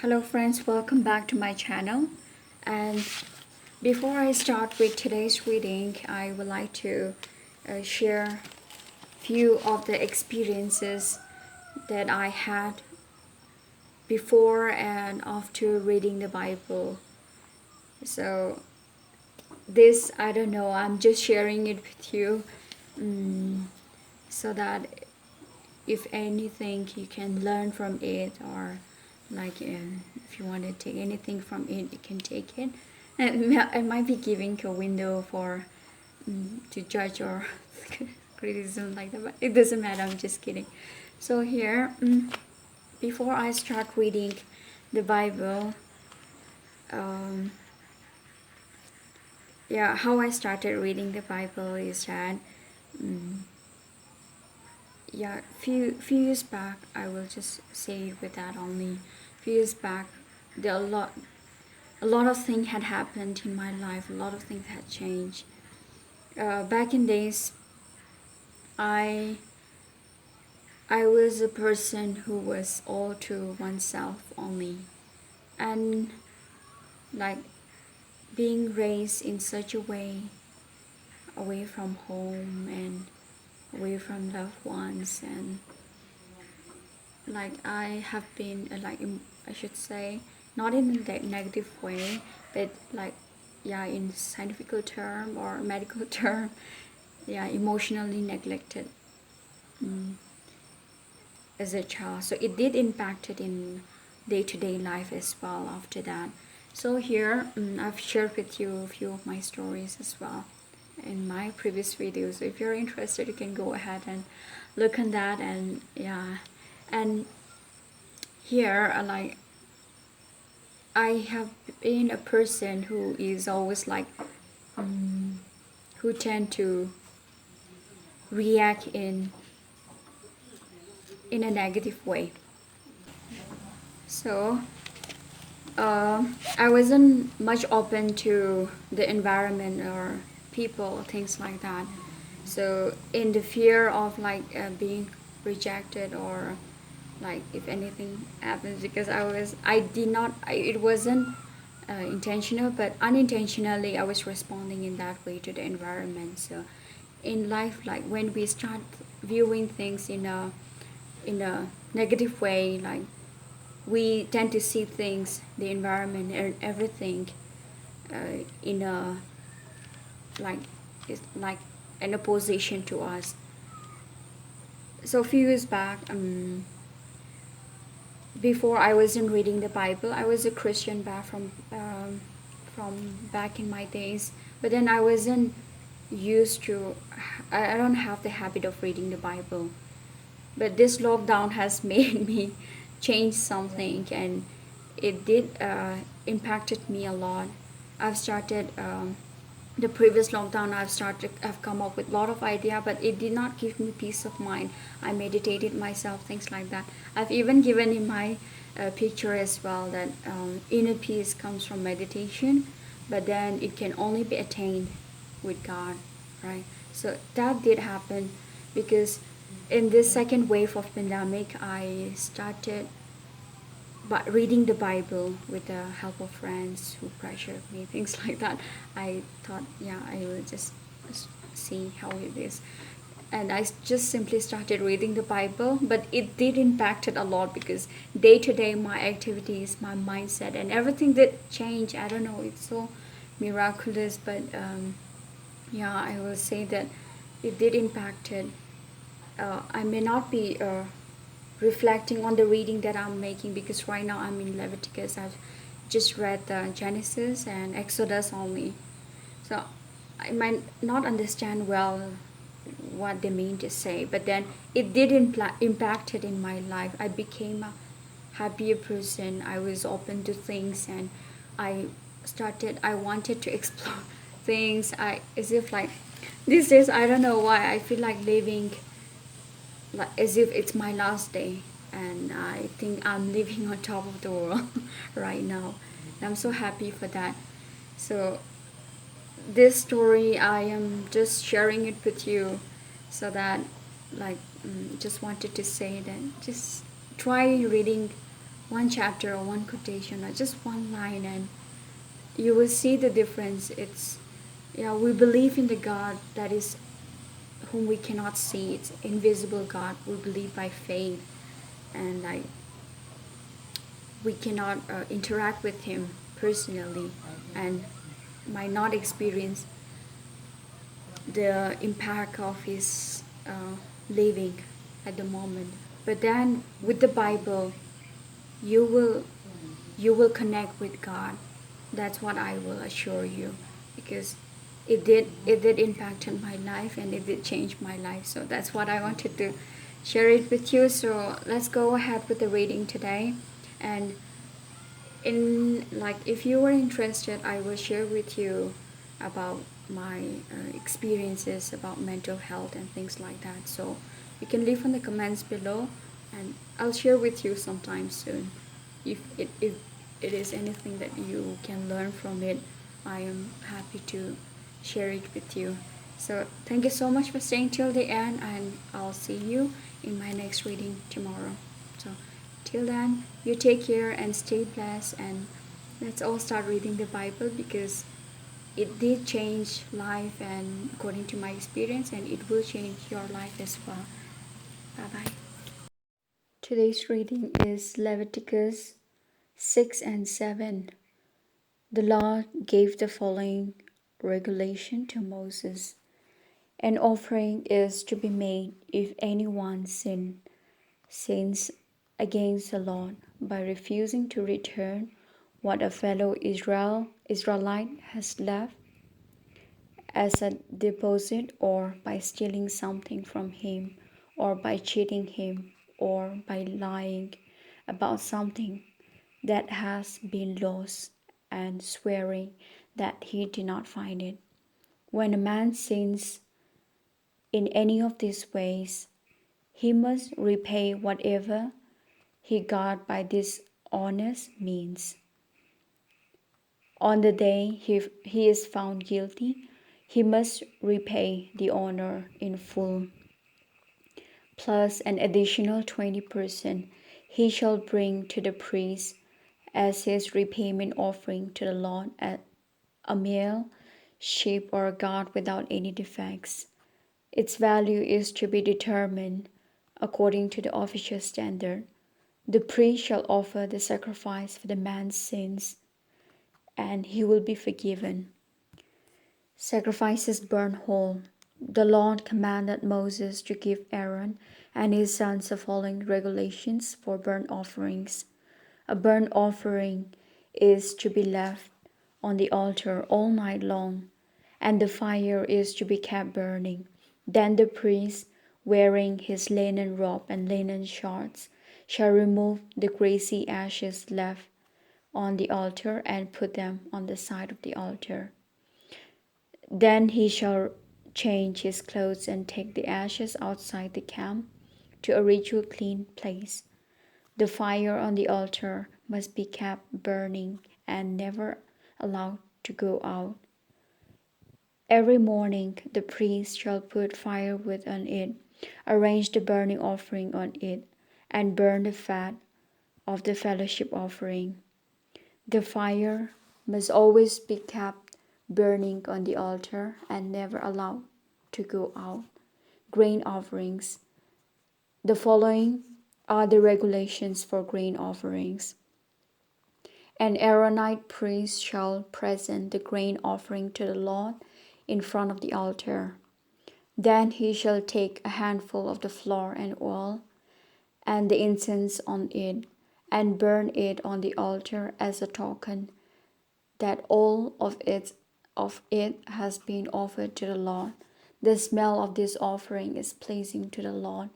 Hello friends, welcome back to my channel. And before I start with today's reading, I would like to share few of the experiences that I had before and after reading the Bible. So this, I don't know, I'm just sharing it with you so that if anything you can learn from it, or like if you want to take anything from it, you can take it. And I might be giving a window for to judge or criticism like that, but it doesn't matter, I'm just kidding. So here, before I start reading the Bible, um, yeah, how I started reading the Bible is that yeah, few years back, I will just say with that only. Few years back, there a lot of things had happened in my life. A lot of things had changed. Back in days, I I was a person who was all to oneself only, and like being raised in such a way, away from home and away from loved ones, and like I have been I should say, not in a negative way, but like, yeah, in scientific term or medical term, yeah, emotionally neglected as a child. So it did impact it in day-to-day life as well after that. So here, I've shared with you a few of my stories as well in my previous videos. So if you're interested, you can go ahead and look on that. And yeah, and here, like, I have been a person who is always like, who tend to react in a negative way. So I wasn't much open to the environment or people, things like that. So in the fear of like being rejected, or like if anything happens, because I did not, it wasn't intentional, but unintentionally I was responding in that way to the environment. So in life, like when we start viewing things in a negative way, like we tend to see things, the environment and everything, in a like, it's like an opposition to us. So a few years back, before I wasn't reading the Bible, I was a Christian back from back in my days, but then I wasn't used to. I don't have the habit of reading the Bible, but this lockdown has made me change something, and it did impacted me a lot. I've started the previous lockdown, I've come up with a lot of idea, but it did not give me peace of mind. I meditated myself, things like that. I've even given in my picture as well that inner peace comes from meditation, but then it can only be attained with God, right? So that did happen because in this second wave of pandemic, I started but reading the Bible with the help of friends who pressured me, things like that. I thought, yeah, I will just see how it is. And I just simply started reading the Bible, but it did impact it a lot because day to day, my activities, my mindset, and everything did change. I don't know, it's so miraculous, but yeah, I will say that it did impact it. I may not be reflecting on the reading that I'm making because right now I'm in Leviticus. I've just read the Genesis and Exodus only. So I might not understand well what they mean to say, but then it did impact it in my life. I became a happier person. I was open to things, and I wanted to explore things. As if like these days, I don't know why I feel like living like as if it's my last day, and I think I'm living on top of the world right now. And I'm so happy for that. So this story, I am just sharing it with you so that, like, just wanted to say that just try reading one chapter or one quotation or just one line, and you will see the difference. It's, yeah, we believe in the God that is whom we cannot see. It's invisible God. We believe by faith, and like we cannot interact with him personally and might not experience the impact of his living at the moment. But then with the Bible, you will you will connect with God. That's what I will assure you, because it did impact on my life, and it did change my life. So that's what I wanted to share it with you. So let's go ahead with the reading today. And in like, if you were interested, I will share with you about my experiences about mental health and things like that. So you can leave in the comments below, and I'll share with you sometime soon. If it is anything that you can learn from it, I am happy to share it with you. So thank you so much for staying till the end, and I'll see you in my next reading tomorrow. So till then, you take care and stay blessed, and let's all start reading the Bible, because it did change life, and according to my experience, and it will change your life as well. Bye bye. Today's reading is Leviticus 6 and 7. The Lord gave the following regulation to Moses. An offering is to be made if anyone sins against the Lord by refusing to return what a fellow Israelite has left as a deposit, or by stealing something from him, or by cheating him, or by lying about something that has been lost, and swearing that he did not find it. When a man sins in any of these ways, he must repay whatever he got by dishonest means. On the day he is found guilty, he must repay the honor in full, plus an additional 20% he shall bring to the priest as his repayment offering to the Lord, a male sheep or a goat without any defects. Its value is to be determined according to the official standard. The priest shall offer the sacrifice for the man's sins, and he will be forgiven. Sacrifices burnt whole. The Lord commanded Moses to give Aaron and his sons the following regulations for burnt offerings. A burnt offering is to be left on the altar all night long, and the fire is to be kept burning. Then the priest, wearing his linen robe and linen shorts, shall remove the greasy ashes left on the altar and put them on the side of the altar. Then he shall change his clothes and take the ashes outside the camp to a ritual clean place. The fire on the altar must be kept burning and never allowed to go out. Every morning the priest shall put firewood on it, arrange the burning offering on it, and burn the fat of the fellowship offering. The fire must always be kept burning on the altar and never allowed to go out. Grain offerings. The following are the regulations for grain offerings. An Aaronite priest shall present the grain offering to the Lord in front of the altar. Then he shall take a handful of the flour and oil and the incense on it, and burn it on the altar as a token that all of it has been offered to the Lord. The smell of this offering is pleasing to the Lord.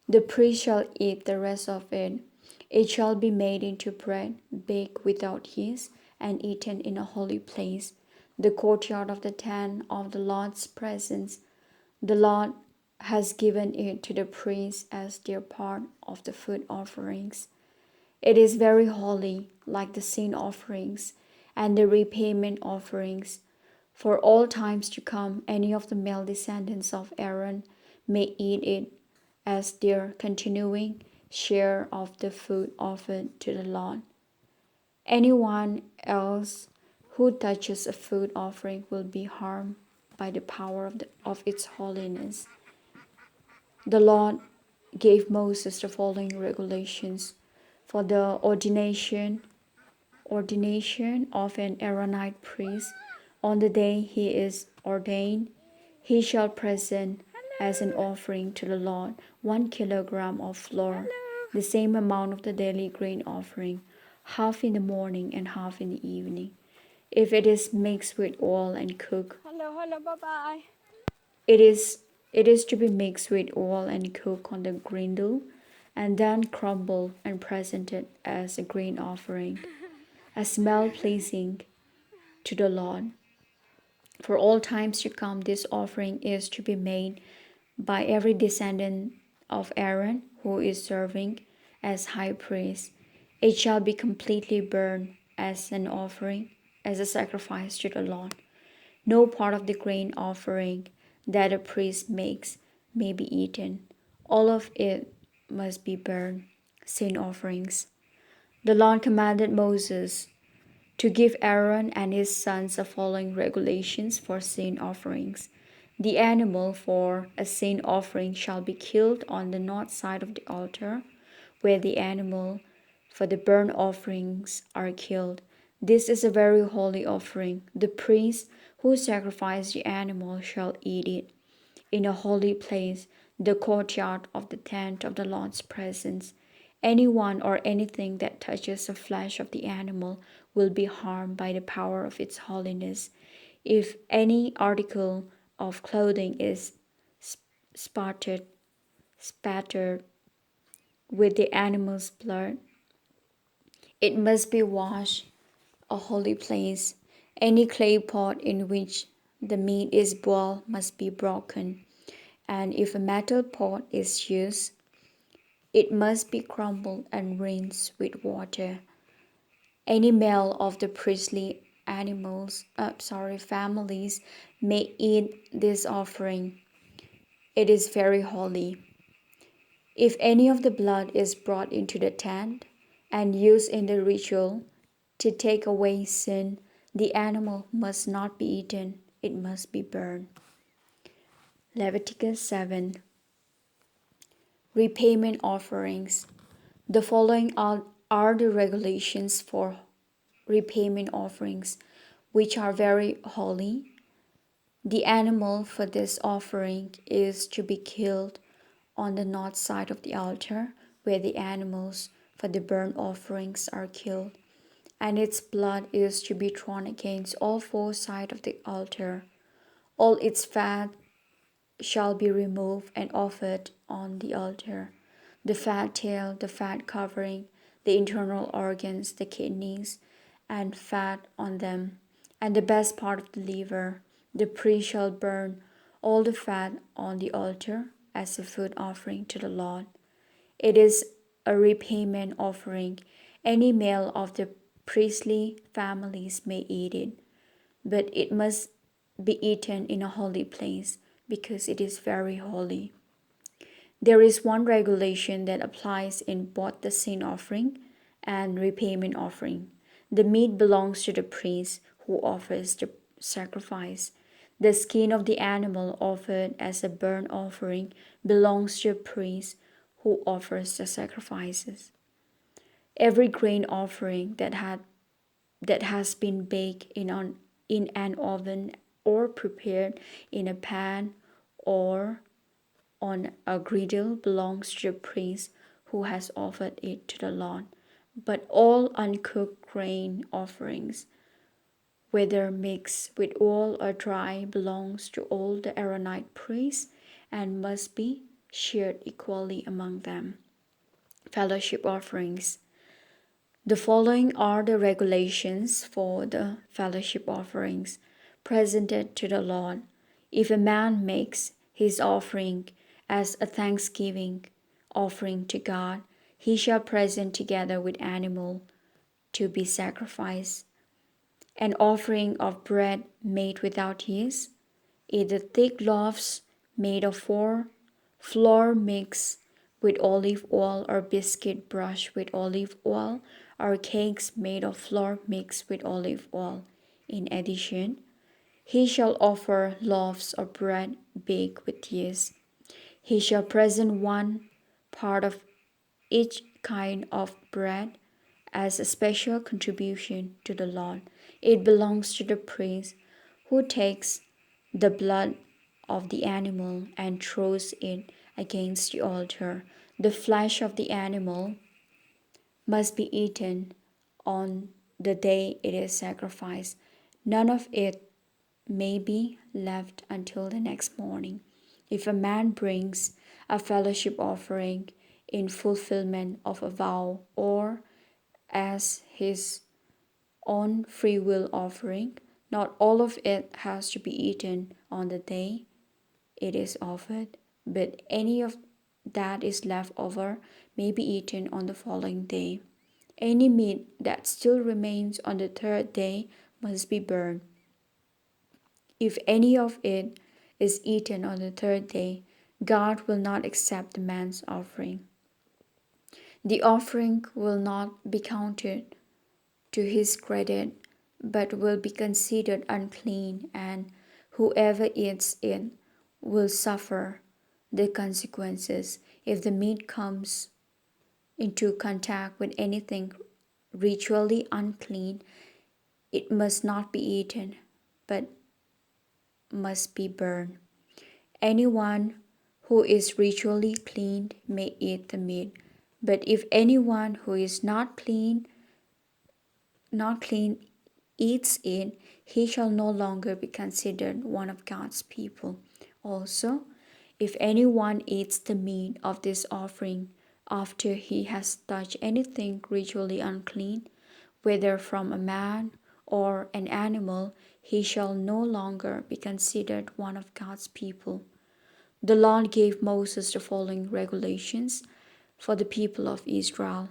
The priest shall eat the rest of it. It shall be made into bread, baked without yeast, and eaten in a holy place, the courtyard of the tent of the Lord's presence. The Lord has given it to the priests as their part of the food offerings. It is very holy, like the sin offerings and the repayment offerings. For all times to come, any of the male descendants of Aaron may eat it as their continuing share of the food offered to the Lord. Anyone else who touches a food offering will be harmed by the power of its holiness. The Lord gave Moses the following regulations for the ordination of an Aaronite priest. On the day he is ordained, he shall present as an offering to the Lord 1 kilogram of flour, the same amount of the daily grain offering, half in the morning and half in the evening. If it is mixed with oil and cooked, bye-bye. it is to be mixed with oil and cooked on the griddle, and then crumbled and presented as a grain offering, a smell pleasing to the Lord. For all times to come, this offering is to be made by every descendant of Aaron who is serving as high priest. It shall be completely burned as an offering, as a sacrifice to the Lord. No part of the grain offering that a priest makes may be eaten. All of it must be burned, sin offerings. The Lord commanded Moses to give Aaron and his sons the following regulations for sin offerings. The animal for a sin offering shall be killed on the north side of the altar, where the animal for the burnt offerings are killed. This is a very holy offering. The priest who sacrificed the animal shall eat it in a holy place, the courtyard of the tent of the Lord's presence. Anyone or anything that touches the flesh of the animal will be harmed by the power of its holiness. If any article of clothing is spattered with the animal's blood, it must be washed a holy place. Any clay pot in which the meat is boiled must be broken, and if a metal pot is used, it must be crumbled and rinsed with water. Any male of the priestly families may eat this offering. It is very holy. If any of the blood is brought into the tent and used in the ritual to take away sin, the animal must not be eaten, it must be burned. Leviticus 7. Repayment offerings. The following are the regulations for repayment offerings, which are very holy. The animal for this offering is to be killed on the north side of the altar, where the animals for the burnt offerings are killed, and its blood is to be thrown against all four sides of the altar. All its fat shall be removed and offered on the altar. The fat tail, the fat covering, the internal organs, the kidneys, and fat on them, and the best part of the liver. The priest shall burn all the fat on the altar as a food offering to the Lord. It is a repayment offering. Any male of the priestly families may eat it, but it must be eaten in a holy place because it is very holy. There is one regulation that applies in both the sin offering and repayment offering. The meat belongs to the priest who offers the sacrifice. The skin of the animal offered as a burnt offering belongs to the priest who offers the sacrifices. Every grain offering that has been baked in an oven or prepared in a pan or on a griddle belongs to the priest who has offered it to the Lord. But all uncooked grain offerings, whether mixed with oil or dry, belongs to all the Aaronite priests and must be shared equally among them. Fellowship offerings. The following are the regulations for the fellowship offerings presented to the Lord. If a man makes his offering as a thanksgiving offering to God, he shall present together with animal to be sacrificed an offering of bread made without yeast, either thick loaves made of flour mixed with olive oil, or biscuit brushed with olive oil, or cakes made of flour mixed with olive oil. In addition, he shall offer loaves of bread baked with yeast. He shall present one part of each kind of bread as a special contribution to the Lord. It belongs to the priest, who takes the blood of the animal and throws it against the altar. The flesh of the animal must be eaten on the day it is sacrificed. None of it may be left until the next morning. If a man brings a fellowship offering in fulfillment of a vow, or as his own free will offering, not all of it has to be eaten on the day it is offered, but any of that is left over may be eaten on the following day. Any meat that still remains on the third day must be burned. If any of it is eaten on the third day, God will not accept the man's offering. The offering will not be counted to his credit, but will be considered unclean, and whoever eats it will suffer the consequences. If the meat comes into contact with anything ritually unclean, it must not be eaten, but must be burned. Anyone who is ritually cleaned may eat the meat, but if anyone who is not clean eats it, he shall no longer be considered one of God's people. Also, if anyone eats the meat of this offering after he has touched anything ritually unclean, whether from a man or an animal, he shall no longer be considered one of God's people. The Lord gave Moses the following regulations for the people of Israel.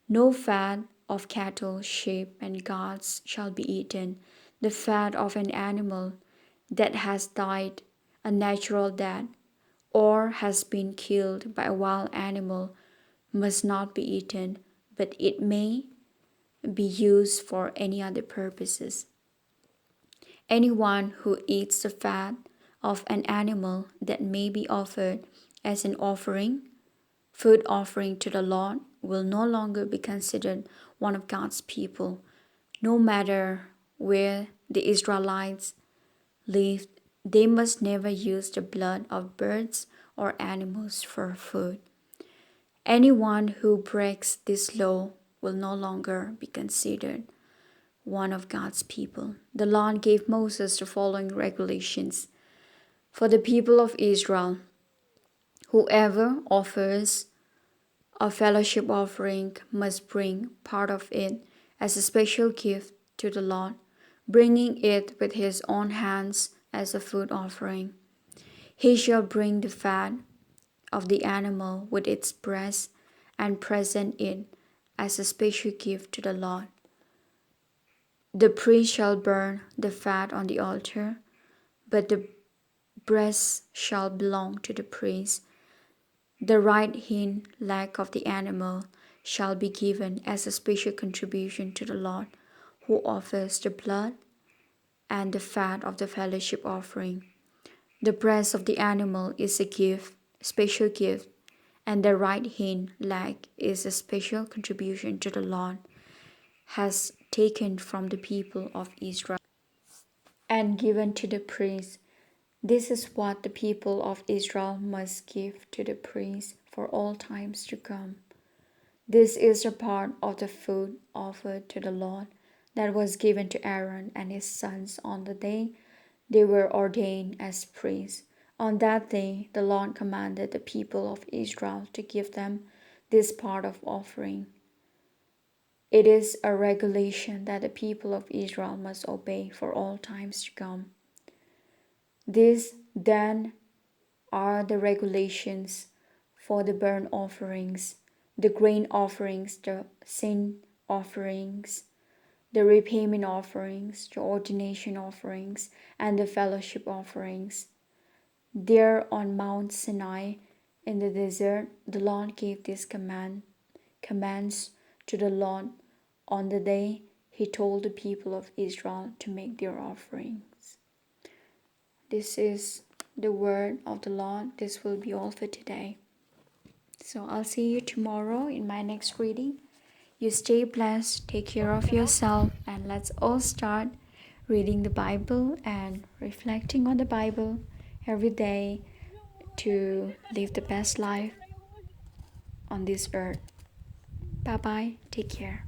No fat of cattle, sheep, and goats shall be eaten. The fat of an animal that has died a natural death or has been killed by a wild animal must not be eaten, but it may be used for any other purposes. Anyone who eats the fat of an animal that may be offered as an offering, food offering to the Lord, will no longer be considered one of God's people. No matter where the Israelites lived, they must never use the blood of birds or animals for food. Anyone who breaks this law will no longer be considered one of God's people. The Lord gave Moses the following regulations for the people of Israel. Whoever offers a fellowship offering must bring part of it as a special gift to the Lord, bringing it with his own hands as a food offering. He shall bring the fat of the animal with its breast and present it as a special gift to the Lord. The priest shall burn the fat on the altar, but the breast shall belong to the priest. The right hind leg of the animal shall be given as a special contribution to the Lord, who offers the blood and the fat of the fellowship offering. The breast of the animal is a gift, special gift, and the right hind leg is a special contribution to the Lord, has taken from the people of Israel and given to the priest. This is what the people of Israel must give to the priest for all times to come. This is a part of the food offered to the Lord that was given to Aaron and his sons on the day they were ordained as priests. On that day, the Lord commanded the people of Israel to give them this part of offering. It is a regulation that the people of Israel must obey for all times to come. These then are the regulations for the burnt offerings, the grain offerings, the sin offerings, the repayment offerings, the ordination offerings, and the fellowship offerings. There on Mount Sinai, In the desert, the Lord gave these commands to the Lord on the day he told the people of Israel to make their offerings. This is the word of the Lord. This will be all for today. So I'll see you tomorrow in my next reading. You stay blessed, take care of yourself, and let's all start reading the Bible and reflecting on the Bible every day to live the best life on this earth. Bye bye. Take care.